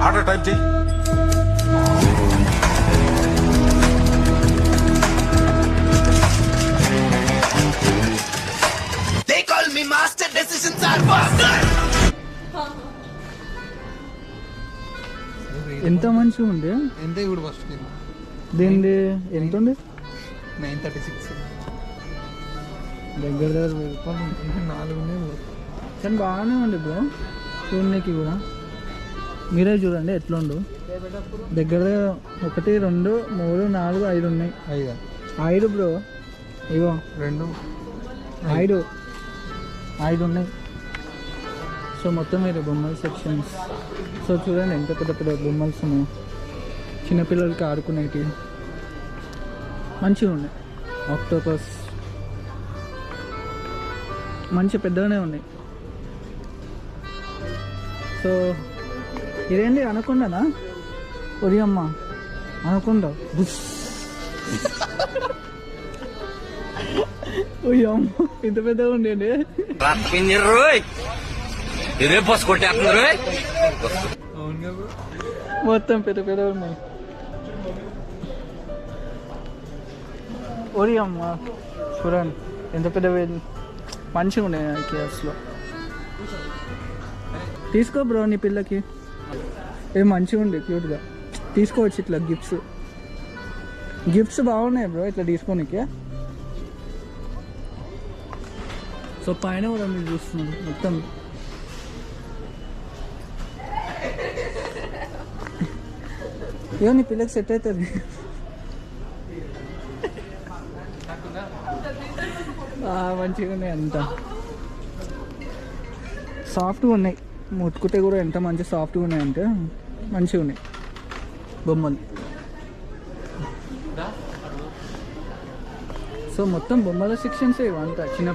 Order type చేయి. They call me master, decisions are faster. ఎంత మంచిగా ఉండే. ఎంత ఇప్పుడు ఫస్ట్ దీనిది ఎంత ఉంది? 936 దగ్గర దగ్గర 1000 రూపాయలు ఇంకా 4 ఉన్నాయి. కానీ బాగానే ఉంది బ్రో చూడడానికి కూడా. మీరే చూడండి ఎట్లుండు. దగ్గర 1 2 3 4 5 ఉన్నాయి. 5 బ్రో. ఇగో 2 5 ఉన్నాయి. సో మొత్తం మీరు బొమ్మల సెక్షన్స్. సో చూడండి ఎంత పెద్ద పెద్ద బొమ్మల్స్ ఉన్నాయి. చిన్నపిల్లలకి ఆడుకునేవి మంచిగా ఉన్నాయి. ఆక్టోపస్ మంచి పెద్దగానే ఉన్నాయి. సో ఇదేంటి అనకుండానా? ఒరి అమ్మ అనకుండా అమ్మ ఇంత పెద్దగా ఉండేది. మొత్తం పెద్ద పెద్ద ఉన్నాయి. ఒరి అమ్మ చూడండి ఎంత పెద్ద మంచిగా ఉన్నాయి కేఎఫ్స్లో. తీసుకో బ్రో నీ పిల్లకి. ఏ మంచిగా ఉంది క్యూట్గా. తీసుకోవచ్చు ఇట్లా గిఫ్ట్స్ బాగున్నాయి బ్రో ఇట్లా తీసుకోనికే. సో పైన కూడా మీరు చూస్తున్నాం మొత్తం ఏమో నీ పిల్లకి సెట్ అవుతుంది. మంచిగా ఉన్నాయి. అంతా సాఫ్ట్గా ఉన్నాయి. ముట్టుకుంటే కూడా ఎంత మంచి సాఫ్ట్గా ఉన్నాయంటే మంచిగా ఉన్నాయి బొమ్మలు. సో మొత్తం బొమ్మల సెక్షన్సే ఇవంతా చిన్న